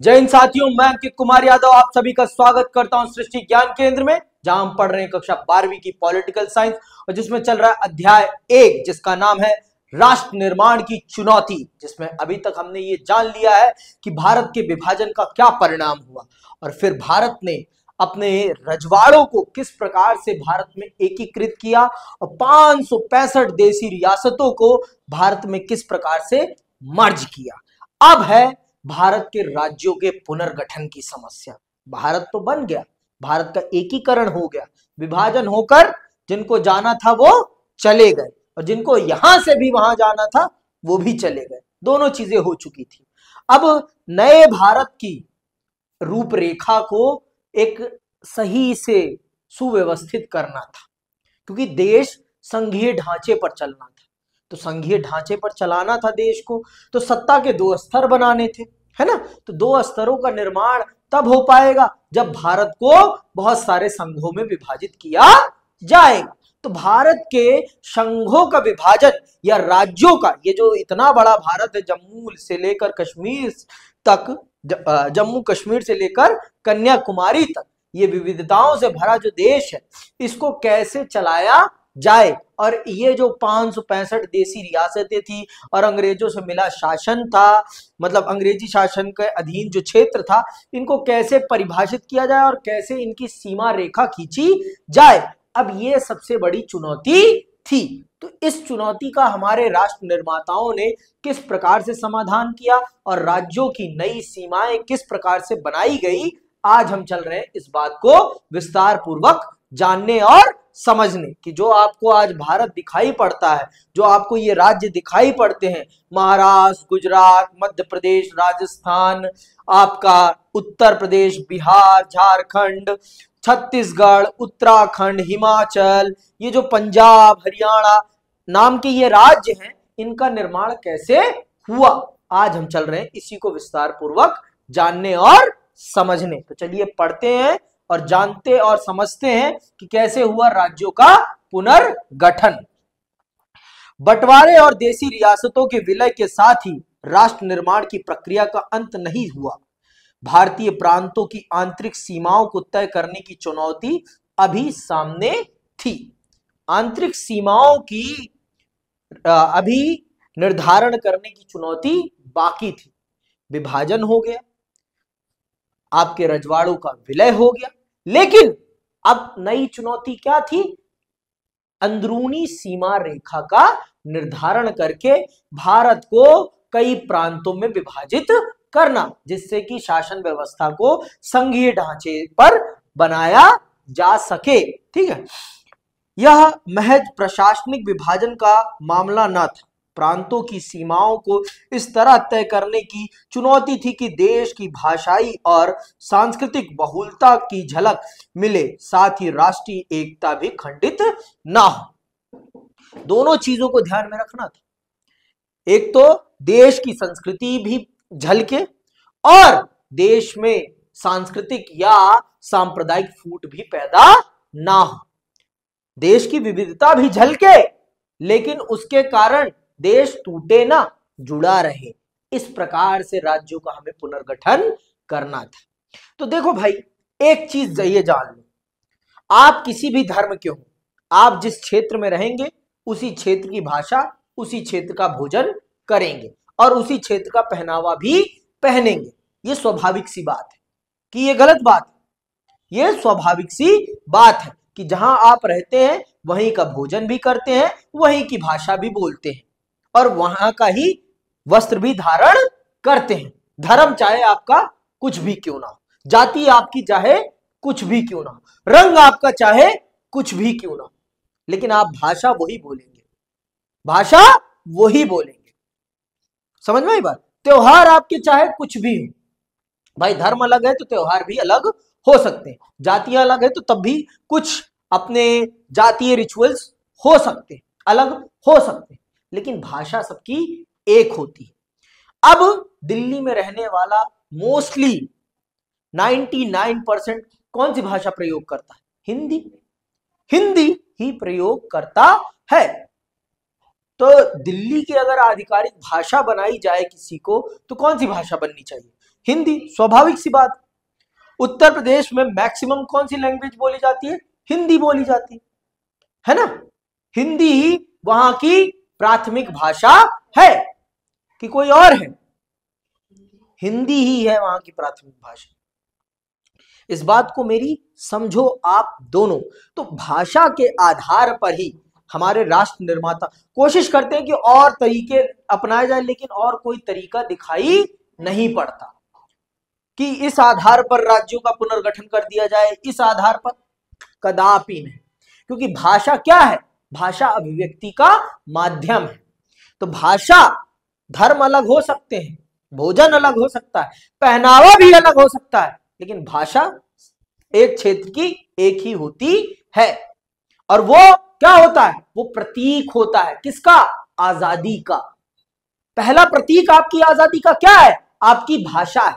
जय हिंद साथियों, मैं अंकित कुमार यादव आप सभी का स्वागत करता हूं सृष्टि ज्ञान केंद्र में, जहां हम पढ़ रहे हैं कक्षा 12वीं की पॉलिटिकल साइंस और जिसमें चल रहा है अध्याय 1 जिसका नाम है राष्ट्र निर्माण की चुनौती। जिसमें अभी तक हमने ये जान लिया है कि भारत के विभाजन का क्या परिणाम हुआ और फिर भारत ने अपने रजवाड़ों को किस प्रकार से भारत में एकीकृत किया और 565 देशी रियासतों को भारत में किस प्रकार से मर्ज किया। अब है भारत के राज्यों के पुनर्गठन की समस्या। भारत तो बन गया, भारत का एकीकरण हो गया, विभाजन होकर जिनको जाना था वो चले गए और जिनको यहां से भी वहां जाना था वो भी चले गए। दोनों चीजें हो चुकी थी। अब नए भारत की रूपरेखा को एक सही से सुव्यवस्थित करना था, क्योंकि देश संघीय ढांचे पर चलना था। तो संघीय ढांचे पर चलाना था देश को, तो सत्ता के 2 स्तर बनाने थे, है ना। तो 2 स्तरों का निर्माण तब हो पाएगा जब भारत को बहुत सारे संघों में विभाजित किया जाएगा। तो भारत के संघों का विभाजन या राज्यों का, ये जो इतना बड़ा भारत है, जम्मू से लेकर कश्मीर तक, जम्मू कश्मीर से लेकर कन्याकुमारी तक, ये विविधताओं से भरा जो देश है, इसको कैसे चलाया जाए। और ये जो 565 देशी रियासतें थी और अंग्रेजों से मिला शासन था, मतलब अंग्रेजी शासन के अधीन जो क्षेत्र था, इनको कैसे परिभाषित किया जाए और कैसे इनकी सीमा रेखा खींची जाए। अब ये सबसे बड़ी चुनौती थी। तो इस चुनौती का हमारे राष्ट्र निर्माताओं ने किस प्रकार से समाधान किया और राज्यों की नई सीमाएं किस प्रकार से बनाई गई, आज हम चल रहे हैं इस बात को विस्तार पूर्वक जानने और समझने की। जो आपको आज भारत दिखाई पड़ता है, जो आपको ये राज्य दिखाई पड़ते हैं, महाराष्ट्र, गुजरात, मध्य प्रदेश, राजस्थान, आपका उत्तर प्रदेश, बिहार, झारखंड, छत्तीसगढ़, उत्तराखंड, हिमाचल, ये जो पंजाब, हरियाणा नाम के ये राज्य हैं, इनका निर्माण कैसे हुआ, आज हम चल रहे हैं इसी को विस्तार पूर्वक जानने और समझने। तो चलिए पढ़ते हैं और जानते और समझते हैं कि कैसे हुआ राज्यों का पुनर्गठन। बंटवारे और देशी रियासतों के विलय के साथ ही राष्ट्र निर्माण की प्रक्रिया का अंत नहीं हुआ। भारतीय प्रांतों की आंतरिक सीमाओं को तय करने की चुनौती अभी सामने थी। आंतरिक सीमाओं की अभी निर्धारण करने की चुनौती बाकी थी। विभाजन हो गया, आपके रजवाड़ों का विलय हो गया, लेकिन अब नई चुनौती क्या थी? अंदरूनी सीमा रेखा का निर्धारण करके भारत को कई प्रांतों में विभाजित करना, जिससे कि शासन व्यवस्था को संघीय ढांचे पर बनाया जा सके। ठीक है, यह महज प्रशासनिक विभाजन का मामला न था। प्रांतों की सीमाओं को इस तरह तय करने की चुनौती थी कि देश की भाषाई और सांस्कृतिक बहुलता की झलक मिले, साथ ही राष्ट्रीय एकता भी खंडित ना हो। दोनों चीजों को ध्यान में रखना था। एक तो देश की संस्कृति भी झलके और देश में सांस्कृतिक या सांप्रदायिक फूट भी पैदा ना हो। देश की विविधता भी झलके, लेकिन उसके कारण देश टूटे ना, जुड़ा रहे। इस प्रकार से राज्यों का हमें पुनर्गठन करना था। तो देखो भाई, एक चीज ये जान लो, आप किसी भी धर्म के हो, आप जिस क्षेत्र में रहेंगे उसी क्षेत्र की भाषा, उसी क्षेत्र का भोजन करेंगे और उसी क्षेत्र का पहनावा भी पहनेंगे। ये स्वाभाविक सी बात है कि ये गलत बात है? ये स्वाभाविक सी बात है कि जहां आप रहते हैं वहीं का भोजन भी करते हैं, वहीं की भाषा भी बोलते हैं और वहां का ही वस्त्र भी धारण करते हैं। धर्म चाहे आपका कुछ भी क्यों ना हो, जाति आपकी चाहे कुछ भी क्यों ना हो, रंग आपका चाहे कुछ भी क्यों ना हो, लेकिन आप भाषा वही बोलेंगे, भाषा वही बोलेंगे। समझ में आई बात? त्योहार आपके चाहे कुछ भी हो, भाई धर्म अलग है तो त्योहार भी अलग हो सकते हैं, जातियां अलग है तो तब भी कुछ अपने जातीय रिचुअल्स हो सकते हैं, अलग हो सकते हैं, लेकिन भाषा सबकी एक होती है। अब दिल्ली में रहने वाला मोस्टली 99% कौन सी भाषा प्रयोग करता है? हिंदी। हिंदी ही प्रयोग करता है। तो दिल्ली की अगर आधिकारिक भाषा बनाई जाए किसी को, तो कौन सी भाषा बननी चाहिए? हिंदी, स्वाभाविक सी बात। उत्तर प्रदेश में मैक्सिमम कौन सी लैंग्वेज बोली जाती है? हिंदी बोली जाती है ना। हिंदी ही वहां की प्राथमिक भाषा है कि कोई और है? हिंदी ही है वहां की प्राथमिक भाषा। इस बात को मेरी समझो आप दोनों। तो भाषा के आधार पर ही हमारे राष्ट्र निर्माता कोशिश करते हैं कि और तरीके अपनाए जाए, लेकिन और कोई तरीका दिखाई नहीं पड़ता कि इस आधार पर राज्यों का पुनर्गठन कर दिया जाए, इस आधार पर कदापि नहीं। क्योंकि भाषा क्या है? भाषा अभिव्यक्ति का माध्यम है। तो भाषा, धर्म अलग हो सकते हैं, भोजन अलग हो सकता है, पहनावा भी अलग हो सकता है, लेकिन भाषा एक क्षेत्र की एक ही होती है। और वो क्या होता है? वो प्रतीक होता है। किसका? आजादी का। पहला प्रतीक आपकी आजादी का क्या है? आपकी भाषा है।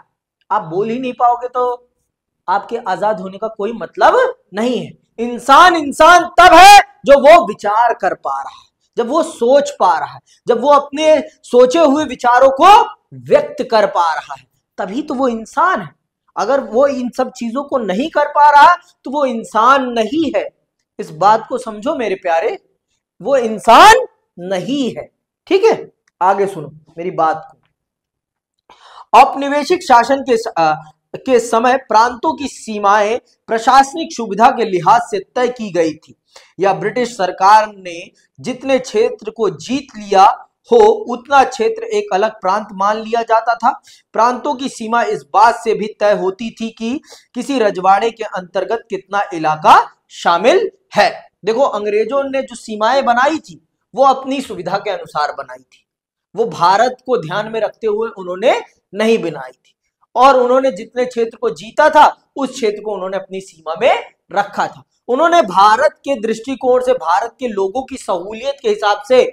आप बोल ही नहीं पाओगे तो आपके आजाद होने का कोई मतलब नहीं है। इंसान इंसान तब है जो वो विचार कर पा रहा है, जब वो सोच पा रहा है, जब वो अपने सोचे हुए विचारों को व्यक्त कर पा रहा है, तभी तो वो इंसान है। अगर वो इन सब चीजों को नहीं कर पा रहा तो वो इंसान नहीं है। इस बात को समझो मेरे प्यारे, वो इंसान नहीं है। ठीक है, आगे सुनो मेरी बात को। औपनिवेशिक शासन के समय प्रांतों की सीमाएं प्रशासनिक सुविधा के लिहाज से तय की गई थी। या ब्रिटिश सरकार ने जितने क्षेत्र को जीत लिया हो उतना क्षेत्र एक अलग प्रांत मान लिया जाता था। प्रांतों की सीमा इस बात से भी तय होती थी कि किसी रजवाड़े के अंतर्गत कितना इलाका शामिल है। देखो, अंग्रेजों ने जो सीमाएं बनाई थी वो अपनी सुविधा के अनुसार बनाई थी, वो भारत को ध्यान में रखते हुए उन्होंने नहीं बनाई थी। और उन्होंने जितने क्षेत्र को जीता था उस क्षेत्र को उन्होंने अपनी सीमा में रखा था। उन्होंने भारत के दृष्टिकोण से, भारत के लोगों की सहूलियत के हिसाब से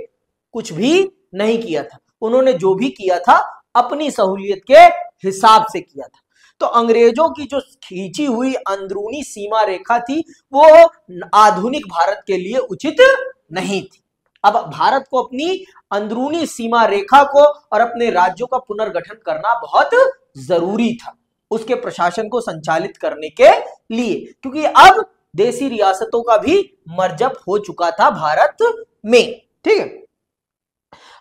कुछ भी नहीं किया था। उन्होंने जो भी किया था अपनी सहूलियत के हिसाब से किया था। तो अंग्रेजों की जो खींची हुई अंदरूनी सीमा रेखा थी वो आधुनिक भारत के लिए उचित नहीं थी। अब भारत को अपनी अंदरूनी सीमा रेखा को और अपने राज्यों का पुनर्गठन करना बहुत जरूरी था उसके प्रशासन को संचालित करने के लिए, क्योंकि अब देसी रियासतों का भी मर्जब हो चुका था भारत में। ठीक है,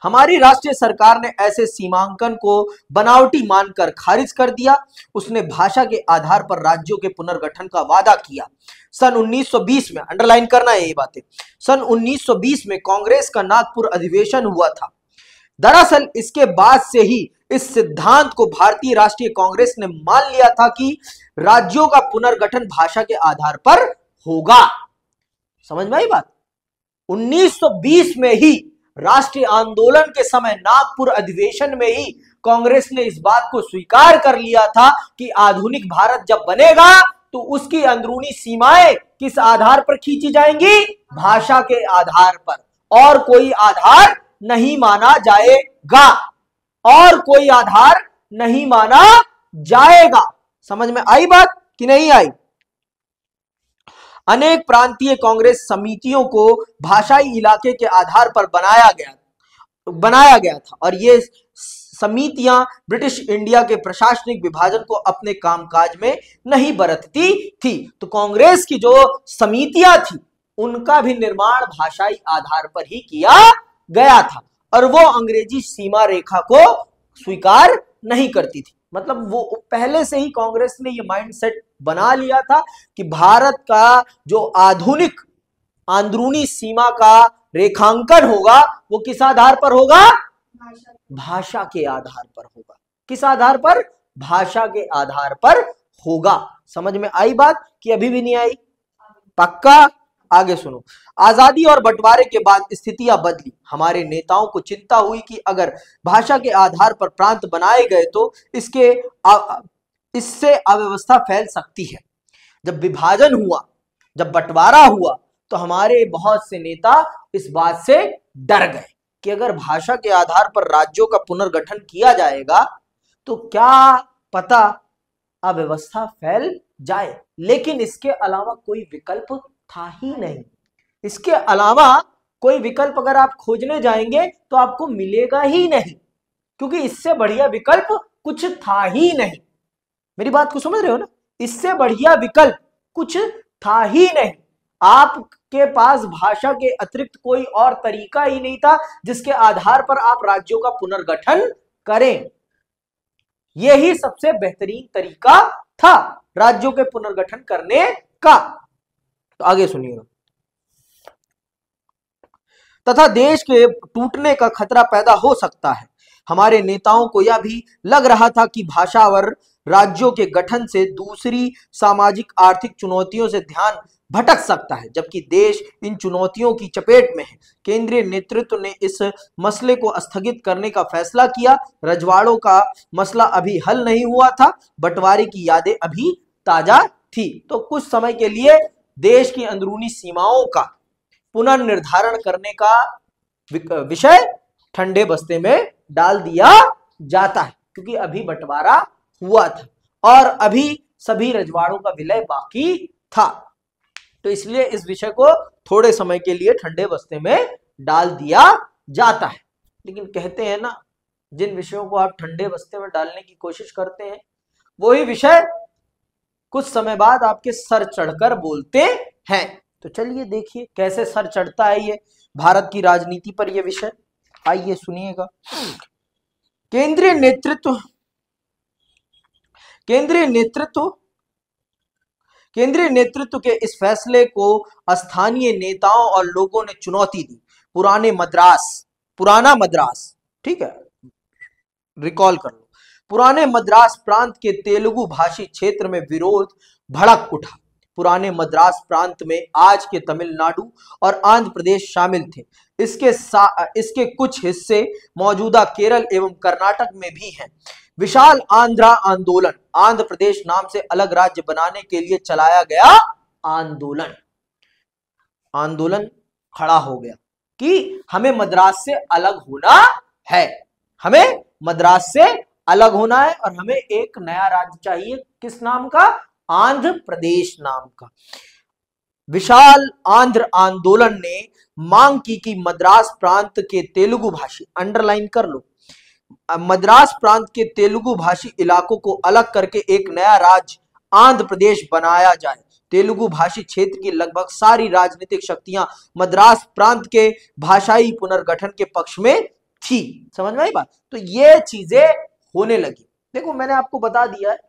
हमारी राष्ट्रीय सरकार ने ऐसे सीमांकन को बनावटी मानकर खारिज कर दिया। उसने भाषा के आधार पर राज्यों के पुनर्गठन का वादा किया। सन 1920 में, अंडरलाइन करना है ये बातें, सन 1920 में कांग्रेस का नागपुर अधिवेशन हुआ था। दरअसल इसके बाद से ही इस सिद्धांत को भारतीय राष्ट्रीय कांग्रेस ने मान लिया था कि राज्यों का पुनर्गठन भाषा के आधार पर होगा। समझ में आई बात? 1920 में ही राष्ट्रीय आंदोलन के समय नागपुर अधिवेशन में ही कांग्रेस ने इस बात को स्वीकार कर लिया था कि आधुनिक भारत जब बनेगा तो उसकी अंदरूनी सीमाएं किस आधार पर खींची जाएंगी? भाषा के आधार पर, और कोई आधार नहीं माना जाएगा, और कोई आधार नहीं माना जाएगा। समझ में आई बात कि नहीं आई? अनेक प्रांतीय कांग्रेस समितियों को भाषाई इलाके के आधार पर बनाया गया था और ये समितियां ब्रिटिश इंडिया के प्रशासनिक विभाजन को अपने कामकाज में नहीं बरतती थी। तो कांग्रेस की जो समितियां थी उनका भी निर्माण भाषाई आधार पर ही किया गया था और वो अंग्रेजी सीमा रेखा को स्वीकार नहीं करती थी। मतलब वो पहले से ही कांग्रेस ने ये माइंडसेट बना लिया था कि भारत का जो आधुनिक अंदरूनी सीमा का रेखांकन होगा वो किस आधार पर होगा? भाषा के आधार पर होगा। किस आधार पर? भाषा के आधार पर होगा। समझ में आई बात कि अभी भी नहीं आई? पक्का? आगे सुनो। आजादी और बंटवारे के बाद स्थितियां बदली। हमारे नेताओं को चिंता हुई कि अगर भाषा के आधार पर प्रांत बनाए गए तो इससे अव्यवस्था फैल सकती है। जब विभाजन हुआ, जब बंटवारा हुआ, तो हमारे बहुत से नेता इस बात से डर गए कि अगर भाषा के आधार पर राज्यों का पुनर्गठन किया जाएगा तो क्या पता अव्यवस्था फैल जाए। लेकिन इसके अलावा कोई विकल्प था ही नहीं। इसके अलावा कोई विकल्प अगर आप खोजने जाएंगे तो आपको मिलेगा ही नहीं, क्योंकि इससे बढ़िया विकल्प कुछ था ही नहीं। मेरी बात को समझ रहे हो ना? इससे बढ़िया विकल्प कुछ था ही नहीं। आपके पास भाषा के अतिरिक्त कोई और तरीका ही नहीं था जिसके आधार पर आप राज्यों का पुनर्गठन करें। यही सबसे बेहतरीन तरीका था राज्यों के पुनर्गठन करने का। तो आगे सुनिएगा। तथा देश के टूटने का खतरा पैदा हो सकता है। हमारे नेताओं को यह भी लग रहा था कि भाषावर राज्यों के गठन से दूसरी सामाजिक आर्थिक चुनौतियों से ध्यान भटक सकता है, जबकि देश इन चुनौतियों की चपेट में है। केंद्रीय नेतृत्व ने इस मसले को स्थगित करने का फैसला किया। रजवाड़ों का मसला अभी हल नहीं हुआ था, बंटवारे की यादें अभी ताजा थी। तो कुछ समय के लिए देश की अंदरूनी सीमाओं का पुनर्निर्धारण करने का विषय ठंडे बस्ते में डाल दिया जाता है, क्योंकि अभी बंटवारा हुआ था और अभी सभी रजवाड़ों का विलय बाकी था। तो इसलिए इस विषय को थोड़े समय के लिए ठंडे बस्ते में डाल दिया जाता है। लेकिन कहते हैं ना, जिन विषयों को आप ठंडे बस्ते में डालने की कोशिश करते हैं वही विषय कुछ समय बाद आपके सर चढ़कर बोलते हैं। तो चलिए देखिए कैसे सर चढ़ता है ये भारत की राजनीति पर ये विषय। आइए सुनिएगा। केंद्रीय नेतृत्व के इस फैसले को स्थानीय नेताओं और लोगों ने चुनौती दी। पुराना मद्रास, ठीक है, रिकॉल कर लो। पुराने मद्रास प्रांत के तेलुगु भाषी क्षेत्र में विरोध भड़क उठा। पुराने मद्रास प्रांत में आज के तमिलनाडु और आंध्र प्रदेश शामिल थे। इसके कुछ हिस्से मौजूदा केरल एवं कर्नाटक में भी हैं। विशाल आंध्रा आंदोलन, आंध्र प्रदेश नाम से अलग राज्य बनाने के लिए चलाया गया आंदोलन खड़ा हो गया कि हमें मद्रास से अलग होना है, हमें मद्रास से अलग होना है और हमें एक नया राज्य चाहिए। किस नाम का? आंध्र प्रदेश नाम का। विशाल आंध्र आंदोलन ने मांग की कि मद्रास प्रांत के तेलुगु भाषी, अंडरलाइन कर लो, मद्रास प्रांत के तेलुगु भाषी इलाकों को अलग करके एक नया राज्य आंध्र प्रदेश बनाया जाए। तेलुगु भाषी क्षेत्र की लगभग सारी राजनीतिक शक्तियां मद्रास प्रांत के भाषाई पुनर्गठन के पक्ष में थी। समझ में आई बात? तो ये चीजें होने लगी। देखो मैंने आपको बता दिया है,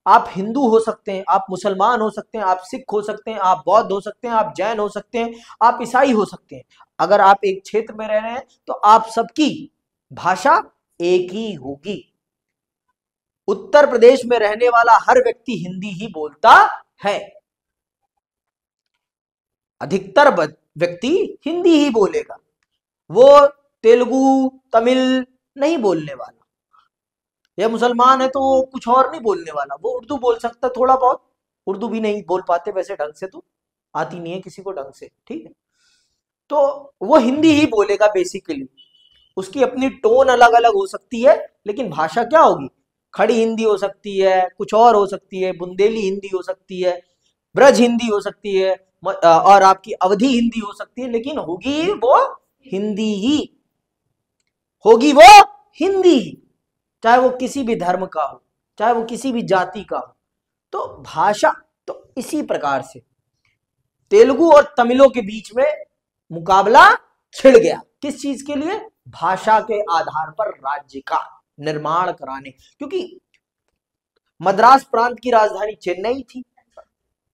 आप हिंदू हो सकते हैं, आप मुसलमान हो सकते हैं, आप सिख हो सकते हैं, आप बौद्ध हो सकते हैं, आप जैन हो सकते हैं, आप ईसाई हो सकते हैं। अगर आप एक क्षेत्र में रह रहे हैं तो आप सबकी भाषा एक ही होगी। उत्तर प्रदेश में रहने वाला हर व्यक्ति हिंदी ही बोलता है, अधिकतर व्यक्ति हिंदी ही बोलेगा, वो तेलुगु तमिल नहीं बोलने वाला। या मुसलमान है तो वो कुछ और नहीं बोलने वाला, वो उर्दू बोल सकता है थोड़ा बहुत, उर्दू भी नहीं बोल पाते वैसे ढंग से, तो आती नहीं है किसी को ढंग से, ठीक है, तो वो हिंदी ही बोलेगा बेसिकली। उसकी अपनी टोन अलग अलग हो सकती है, लेकिन भाषा क्या होगी? खड़ी हिंदी हो सकती है, कुछ और हो सकती है, बुंदेली हिंदी हो सकती है, ब्रज हिंदी हो सकती है, और आपकी अवधी हिंदी हो सकती है, लेकिन होगी वो हिंदी ही, होगी वो हिंदी ही, चाहे वो किसी भी धर्म का हो, चाहे वो किसी भी जाति का हो। तो भाषा, तो इसी प्रकार से तेलुगु और तमिलों के बीच में मुकाबला छिड़ गया। किस चीज के लिए? भाषा के आधार पर राज्य का निर्माण कराने, क्योंकि मद्रास प्रांत की राजधानी चेन्नई थी,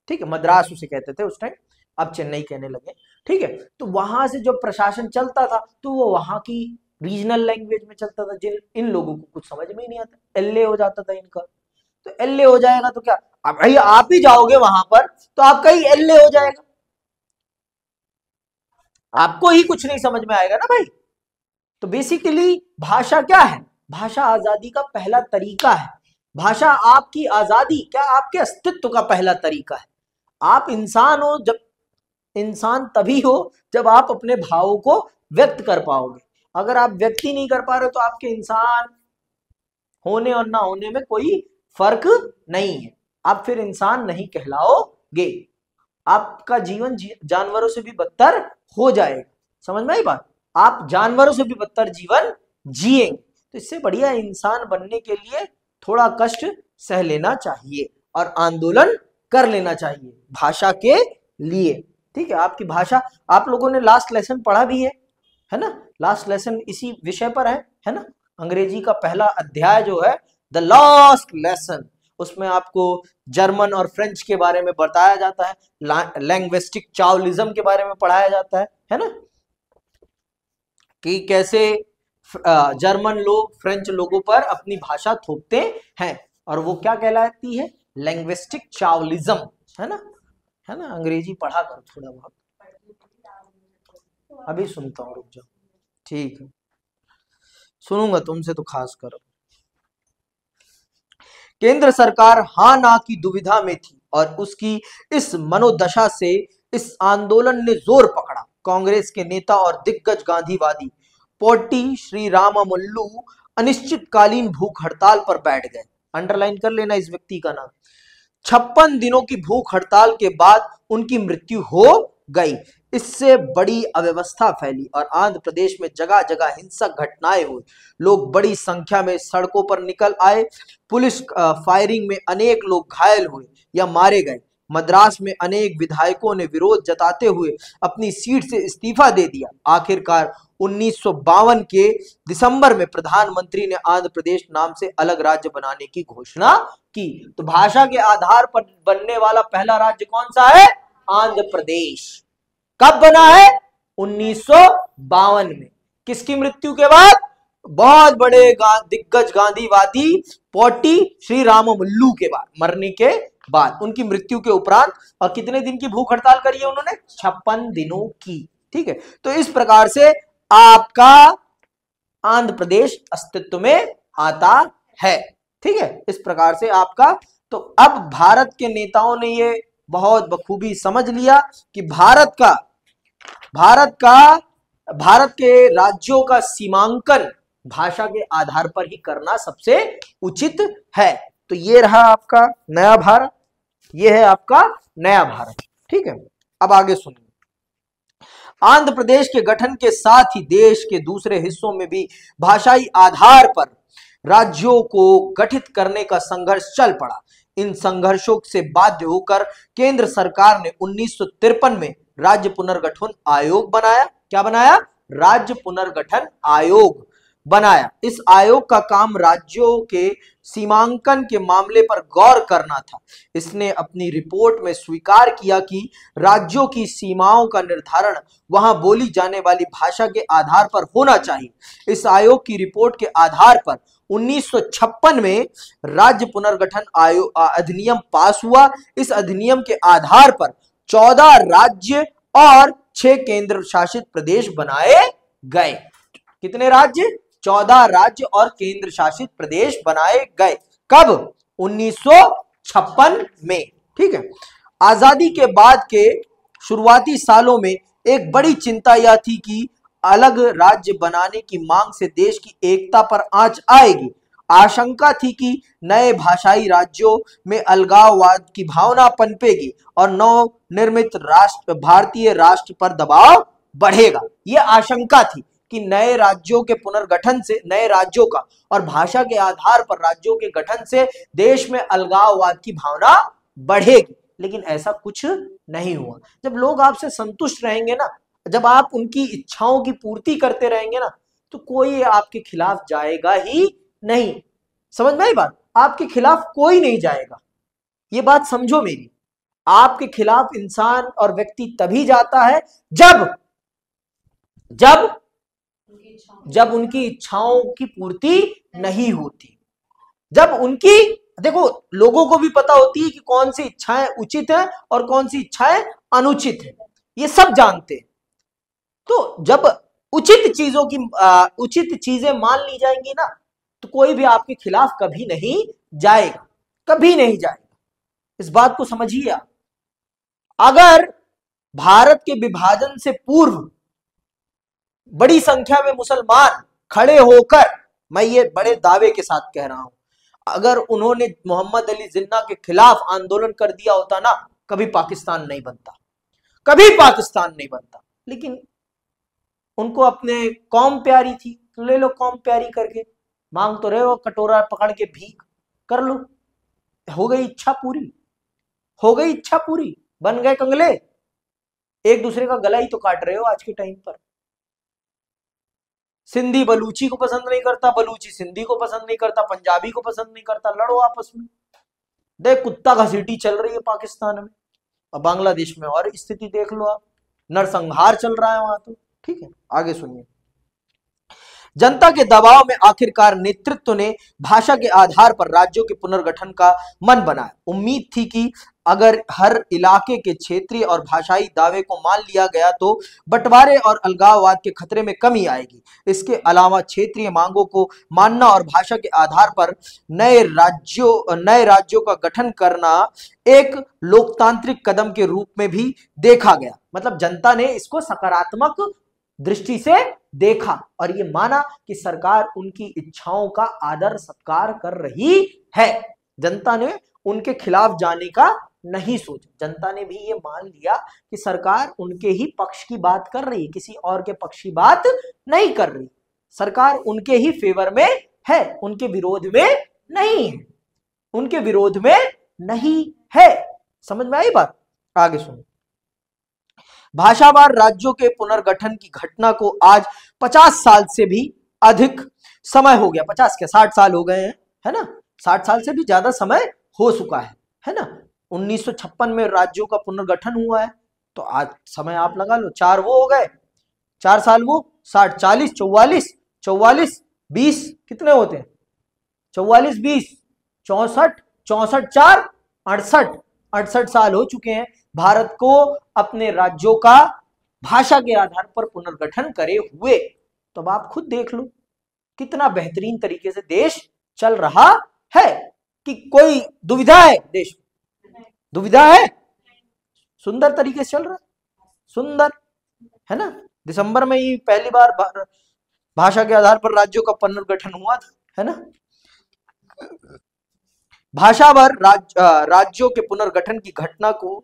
ठीक है, मद्रास उसे कहते थे उस टाइम, अब चेन्नई कहने लगे, ठीक है। तो वहां से जो प्रशासन चलता था तो वो वहां की रीजनल लैंग्वेज में चलता था, जिन इन लोगों को कुछ समझ में ही नहीं आता, एलए हो जाता था इनका। तो एलए हो जाएगा तो क्या, अब भाई आप ही जाओगे वहां पर तो आपका ही एलए हो जाएगा, आपको ही कुछ नहीं समझ में आएगा ना भाई। तो बेसिकली भाषा क्या है? भाषा आजादी का पहला तरीका है। भाषा आपकी आजादी, क्या आपके अस्तित्व का पहला तरीका है। आप इंसान हो, जब इंसान तभी हो जब आप अपने भावों को व्यक्त कर पाओगे। अगर आप व्यक्त ही नहीं कर पा रहे तो आपके इंसान होने और ना होने में कोई फर्क नहीं है, आप फिर इंसान नहीं कहलाओगे, आपका जीवन जानवरों से भी बदतर हो जाएगा। समझ में आई बात? आप जानवरों से भी बदतर जीवन जिएंगे। तो इससे बढ़िया इंसान बनने के लिए थोड़ा कष्ट सह लेना चाहिए और आंदोलन कर लेना चाहिए भाषा के लिए। ठीक है, आपकी भाषा, आप लोगों ने लास्ट लेसन पढ़ा भी है ना, लास्ट लेसन इसी विषय पर है ना, अंग्रेजी का पहला अध्याय जो है द लास्ट लेसन, उसमें आपको जर्मन और फ्रेंच के बारे में बताया जाता है, लैंग्विस्टिक चावलिज्म के बारे में पढ़ाया जाता है ना, कि कैसे जर्मन लोग फ्रेंच लोगों पर अपनी भाषा थोपते हैं, और वो क्या कहलाती है, लैंग्विस्टिक चावलिज्म, है ना, अंग्रेजी पढ़ा कर थोड़ा बहुत, अभी सुनता हूँ, रुक जाओ, ठीक है, सुनूंगा तुमसे तो खास कर। केंद्र सरकार हाँ ना की दुविधा में थी और उसकी इस मनोदशा से इस आंदोलन ने जोर पकड़ा। कांग्रेस के नेता और दिग्गज गांधीवादी पोट्टी श्री रामामल्लू अनिश्चितकालीन भूख हड़ताल पर बैठ गए। अंडरलाइन कर लेना इस व्यक्ति का नाम। 56 दिनों की भूख हड़ताल के बाद उनकी मृत्यु हो गई। इससे बड़ी अव्यवस्था फैली और आंध्र प्रदेश में जगह जगह हिंसक घटनाएं हुई। लोग बड़ी संख्या में सड़कों पर निकल आए। पुलिस फायरिंग में अनेक लोग घायल हुए या मारे गए। मद्रास में अनेक विधायकों ने विरोध जताते हुए अपनी सीट से इस्तीफा दे दिया। आखिरकार 1952 के दिसंबर में प्रधानमंत्री ने आंध्र प्रदेश नाम से अलग राज्य बनाने की घोषणा की। तो भाषा के आधार पर बनने वाला पहला राज्य कौन सा है? आंध्र प्रदेश। कब बना है? 1952 में। किसकी मृत्यु के बाद? बहुत बड़े दिग्गज गांधीवादी पोट्टी श्री रामामल्लू के बाद, मरने के बाद, उनकी मृत्यु के उपरांत। और कितने दिन की भूख हड़ताल करी है उन्होंने? 56 दिनों की। ठीक है, तो इस प्रकार से आपका आंध्र प्रदेश अस्तित्व में आता है। ठीक है, इस प्रकार से आपका, तो अब भारत के नेताओं ने ये बहुत बखूबी समझ लिया कि भारत के राज्यों का सीमांकन भाषा के आधार पर ही करना सबसे उचित है। तो ये रहा आपका नया भारत, ये है आपका नया भारत। ठीक है, अब आगे सुनिए। आंध्र प्रदेश के गठन के साथ ही देश के दूसरे हिस्सों में भी भाषाई आधार पर राज्यों को गठित करने का संघर्ष चल पड़ा। इन संघर्षों से बाध्य होकर केंद्र सरकार ने 1953 में राज्य पुनर्गठन आयोग बनाया। क्या बनाया? राज्य पुनर्गठन आयोग बनाया। इस आयोग का काम राज्यों के सीमांकन के मामले पर गौर करना था। इसने अपनी रिपोर्ट में स्वीकार किया कि राज्यों की सीमाओं का निर्धारण वहां बोली जाने वाली भाषा के आधार पर होना चाहिए। इस आयोग की रिपोर्ट के आधार पर 1956 में राज्य पुनर्गठन आयोग अधिनियम पास हुआ। इस अधिनियम के आधार पर 14 राज्य और 6 केंद्र शासित प्रदेश बनाए गए। कितने राज्य? 14 राज्य और केंद्र शासित प्रदेश बनाए गए। कब? 1956 में। ठीक है, आजादी के बाद के शुरुआती सालों में एक बड़ी चिंता यह थी कि अलग राज्य बनाने की मांग से देश की एकता पर आंच आएगी। आशंका थी कि नए भाषाई राज्यों में अलगाववाद की भावना पनपेगी और नवनिर्मित भारतीय राष्ट्र पर दबाव बढ़ेगा। यह आशंका थी कि नए राज्यों के पुनर्गठन से, नए राज्यों का और भाषा के आधार पर राज्यों के गठन से देश में अलगाववाद की भावना बढ़ेगी। लेकिन ऐसा कुछ नहीं हुआ। जब लोग आपसे संतुष्ट रहेंगे ना, जब आप उनकी इच्छाओं की पूर्ति करते रहेंगे ना, तो कोई आपके खिलाफ जाएगा ही नहीं। समझ में आई बात? आपके खिलाफ कोई नहीं जाएगा। ये बात समझो मेरी। आपके खिलाफ इंसान और व्यक्ति तभी जाता है जब उनकी इच्छाओं की पूर्ति नहीं होती। जब उनकी, देखो, लोगों को भी पता होती है कि कौन सी इच्छाएं उचित है और कौन सी इच्छाएं अनुचित है, ये सब जानते हैं। तो जब उचित चीजें मान ली जाएंगी ना, तो कोई भी आपके खिलाफ कभी नहीं जाएगा, कभी नहीं जाएगा। इस बात को समझिए आप। अगर भारत के विभाजन से पूर्व बड़ी संख्या में मुसलमान खड़े होकर, मैं ये बड़े दावे के साथ कह रहा हूं, अगर उन्होंने मोहम्मद अली जिन्ना के खिलाफ आंदोलन कर दिया होता ना, कभी पाकिस्तान नहीं बनता, कभी पाकिस्तान नहीं बनता। लेकिन उनको अपने कौम प्यारी थी, तो ले लो कौम प्यारी करके, मांग तो रहे हो कटोरा पकड़ के भीख। कर लो, हो गई इच्छा पूरी, हो गई इच्छा पूरी, बन गए कंगले। एक दूसरे का गला ही तो काट रहे हो आज के टाइम पर। सिंधी बलूची को पसंद नहीं करता, बलूची सिंधी को पसंद नहीं करता, पंजाबी को पसंद नहीं करता, लड़ो आपस में। देख कुत्ता घसीटी चल रही है पाकिस्तान में, और बांग्लादेश में और स्थिति देख लो आप, नरसंहार चल रहा है वहां तो। ठीक है, आगे सुनिए। जनता के दबाव में आखिरकार नेतृत्व ने भाषा के आधार पर राज्यों के पुनर्गठन का मन बनाया। उम्मीद थी कि अगर हर इलाके के क्षेत्रीय और भाषाई दावे को मान लिया गया तो बंटवारे और अलगाववाद के खतरे में कमी आएगी। इसके अलावा क्षेत्रीय मांगों को मानना और भाषा के आधार पर नए राज्यों का गठन करना एक लोकतांत्रिक कदम के रूप में भी देखा गया। मतलब जनता ने इसको सकारात्मक दृष्टि से देखा और ये माना कि सरकार उनकी इच्छाओं का आदर सत्कार कर रही है। जनता ने उनके खिलाफ जाने का नहीं सोचा, जनता ने भी ये मान लिया कि सरकार उनके ही पक्ष की बात कर रही है, किसी और के पक्ष की बात नहीं कर रही। सरकार उनके ही फेवर में है, उनके विरोध में नहीं है, उनके विरोध में नहीं है। समझ में आई बात? आगे सुनो। भाषावार राज्यों के पुनर्गठन की घटना को आज 50 साल से भी अधिक समय हो गया। 50 क्या 60 साल हो गए हैं, है ना? 60 साल से भी ज्यादा समय हो चुका है ना? 1956 में राज्यों का पुनर्गठन हुआ है, तो आज समय आप लगा लो, 4 वो हो गए, 4 साल वो, 60 40 44 44 20 कितने होते हैं? 44 20 64 64 4 68 68 साल हो चुके हैं भारत को अपने राज्यों का भाषा के आधार पर पुनर्गठन करे हुए। तो अब आप खुद देख लो कितना बेहतरीन तरीके से देश चल रहा है। कि कोई दुविधा है देश में? दुविधा है? सुंदर तरीके से चल रहा है, सुंदर, है ना? दिसंबर में ही पहली बार भाषा के आधार पर राज्यों का पुनर्गठन हुआ था, है ना? भाषावार राज्यों के पुनर्गठन की घटना को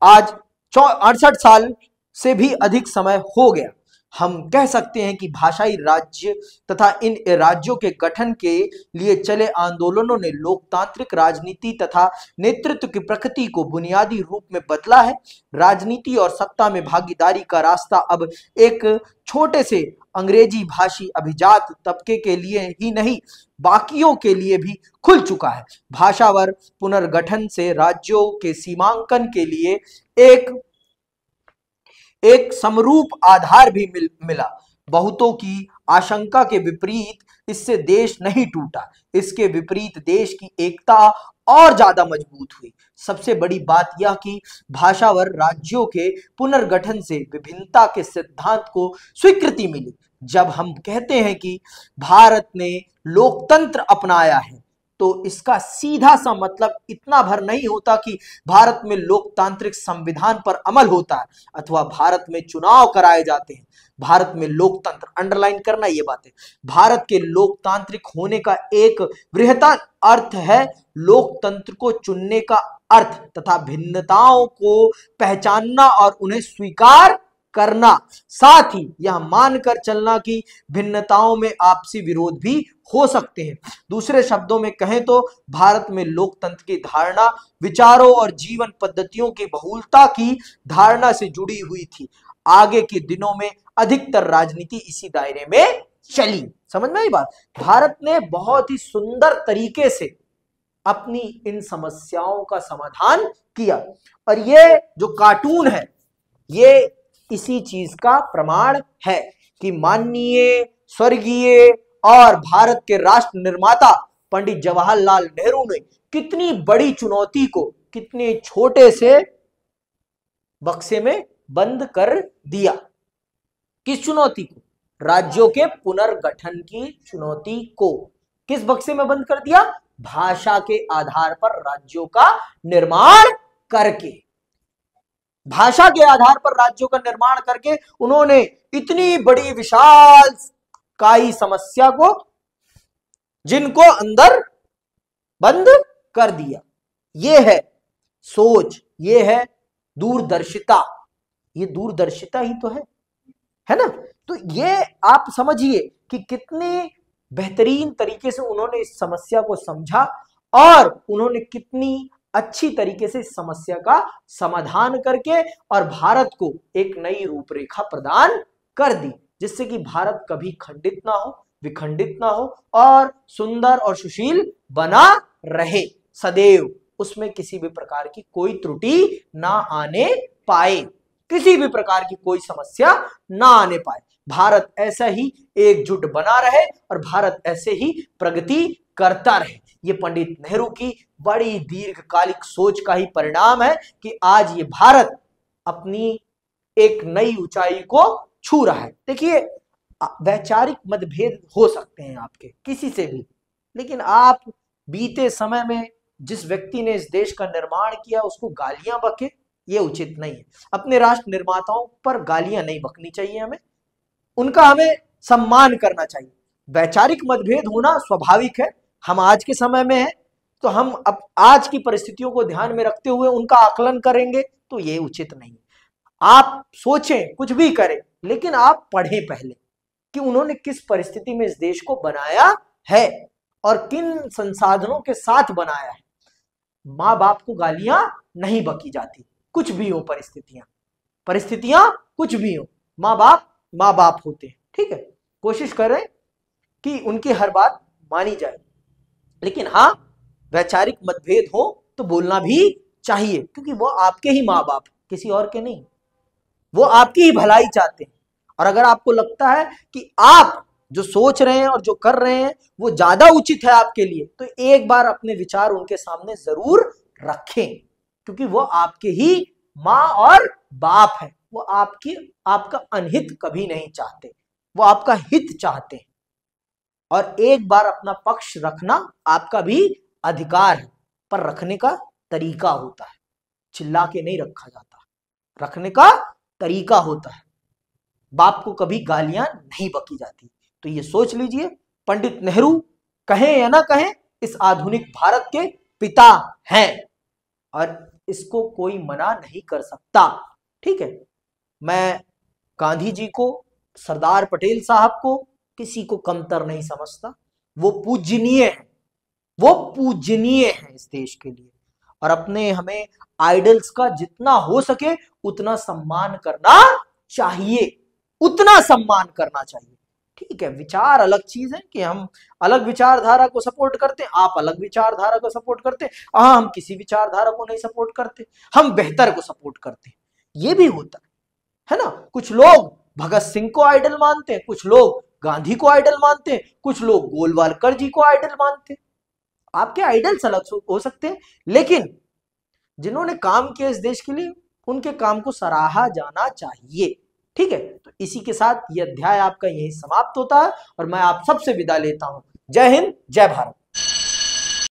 आज 68 साल से भी अधिक समय हो गया। हम कह सकते हैं कि भाषाई राज्य तथा इन राज्यों के गठन के लिए चले आंदोलनों ने लोकतांत्रिक राजनीति तथा नेतृत्व की प्रकृति को बुनियादी रूप में बदला है। राजनीति और सत्ता में भागीदारी का रास्ता अब एक छोटे से अंग्रेजी भाषी अभिजात तबके के लिए ही नहीं, बाकियों के लिए भी खुल चुका है। भाषावार पुनर्गठन से राज्यों के सीमांकन के लिए एक समरूप आधार भी मिला। बहुतों की आशंका के विपरीत इससे देश नहीं टूटा, इसके विपरीत देश की एकता और ज्यादा मजबूत हुई। सबसे बड़ी बात यह कि भाषावार राज्यों के पुनर्गठन से विभिन्नता के सिद्धांत को स्वीकृति मिली। जब हम कहते हैं कि भारत ने लोकतंत्र अपनाया है, तो इसका सीधा सा मतलब इतना भर नहीं होता कि भारत में लोकतांत्रिक संविधान पर अमल होता है अथवा भारत में चुनाव कराए जाते हैं। भारत में लोकतंत्र, अंडरलाइन करना ये बात है, भारत के लोकतांत्रिक होने का एक बृहत्तर अर्थ है लोकतंत्र को चुनने का अर्थ तथा भिन्नताओं को पहचानना और उन्हें स्वीकार करना, साथ ही यह मानकर चलना कि भिन्नताओं में आपसी विरोध भी हो सकते हैं। दूसरे शब्दों में कहें तो भारत में लोकतंत्र की धारणा विचारों और जीवन पद्धतियों की बहुलता की धारणा से जुड़ी हुई थी। आगे के दिनों में अधिकतर राजनीति इसी दायरे में चली। समझ में आई बात? भारत ने बहुत ही सुंदर तरीके से अपनी इन समस्याओं का समाधान किया, और ये जो कार्टून है ये इसी चीज का प्रमाण है कि माननीय स्वर्गीय और भारत के राष्ट्र निर्माता पंडित जवाहरलाल नेहरू ने कितनी बड़ी चुनौती को कितने छोटे से बक्से में बंद कर दिया। किस चुनौती को? राज्यों के पुनर्गठन की चुनौती को किस बक्से में बंद कर दिया? भाषा के आधार पर राज्यों का निर्माण करके। भाषा के आधार पर राज्यों का निर्माण करके उन्होंने इतनी बड़ी विशाल काई समस्या को जिनको अंदर बंद कर दिया। ये है सोच, ये है दूरदर्शिता, ये दूरदर्शिता ही तो है ना? तो ये आप समझिए कि कितने बेहतरीन तरीके से उन्होंने इस समस्या को समझा और उन्होंने कितनी अच्छी तरीके से इस समस्या का समाधान करके और भारत को एक नई रूपरेखा प्रदान कर दी, जिससे कि भारत कभी खंडित ना हो, विखंडित ना हो और सुंदर और सुशील बना रहे सदैव, उसमें किसी भी प्रकार की कोई त्रुटि ना आने पाए, किसी भी प्रकार की कोई समस्या ना आने पाए। भारत ऐसा ही एकजुट बना रहे और भारत ऐसे ही प्रगति करता रहे। ये पंडित नेहरू की बड़ी दीर्घकालिक सोच का ही परिणाम है कि आज ये भारत अपनी एक नई ऊंचाई को छू रहा है। देखिए, वैचारिक मतभेद हो सकते हैं आपके किसी से भी, लेकिन आप बीते समय में जिस व्यक्ति ने इस देश का निर्माण किया उसको गालियां बके, ये उचित नहीं है। अपने राष्ट्र निर्माताओं पर गालियां नहीं बकनी चाहिए, उनका हमें सम्मान करना चाहिए। वैचारिक मतभेद होना स्वाभाविक है, हम आज के समय में हैं तो हम अब आज की परिस्थितियों को ध्यान में रखते हुए उनका आकलन करेंगे तो ये उचित नहीं है। आप सोचें, कुछ भी करें, लेकिन आप पढ़ें पहले कि उन्होंने किस परिस्थिति में इस देश को बनाया है और किन संसाधनों के साथ बनाया है। माँ बाप को गालियां नहीं बकी जाती, कुछ भी हो परिस्थितियां कुछ भी हो, माँ बाप होते हैं, ठीक है। कोशिश करें कि उनकी हर बात मानी जाए, लेकिन हाँ, वैचारिक मतभेद हो तो बोलना भी चाहिए, क्योंकि वो आपके ही माँ बाप, किसी और के नहीं, वो आपकी ही भलाई चाहते हैं। और अगर आपको लगता है कि आप जो सोच रहे हैं और जो कर रहे हैं वो ज्यादा उचित है आपके लिए, तो एक बार अपने विचार उनके सामने जरूर रखें, क्योंकि वो आपके ही माँ और बाप है। वो आपका अनहित कभी नहीं चाहते, वो आपका हित चाहते हैं। और एक बार अपना पक्ष रखना आपका भी अधिकार है, पर रखने का तरीका होता है, चिल्ला के नहीं रखा जाता, रखने का तरीका होता है। बाप को कभी गालियां नहीं बकी जाती। तो ये सोच लीजिए, पंडित नेहरू कहें या ना कहें, इस आधुनिक भारत के पिता हैं और इसको कोई मना नहीं कर सकता, ठीक है। मैं गांधी जी को, सरदार पटेल साहब को किसी को कमतर नहीं समझता, वो पूजनीय है इस देश के लिए। और अपने हमें आइडल्स का जितना हो सके उतना सम्मान करना चाहिए, ठीक है। विचार अलग चीज है कि हम अलग विचारधारा को सपोर्ट करते हैं, आप अलग विचारधारा को सपोर्ट करते हैं, हाँ, हम किसी विचारधारा को नहीं सपोर्ट करते, हम बेहतर को सपोर्ट करते हैं, ये भी होता है ना। कुछ लोग भगत सिंह को आइडल मानते हैं, कुछ लोग गांधी को आइडल मानते हैं, कुछ लोग गोलवालकर जी को आइडल मानते हैं। आपके आइडल्स अलग हो सकते हैं, लेकिन जिन्होंने काम किया इस देश के लिए, उनके काम को सराहा जाना चाहिए, ठीक है। तो इसी के साथ यह अध्याय आपका यही समाप्त होता है और मैं आप सबसे विदा लेता हूं। जय हिंद, जय भारत।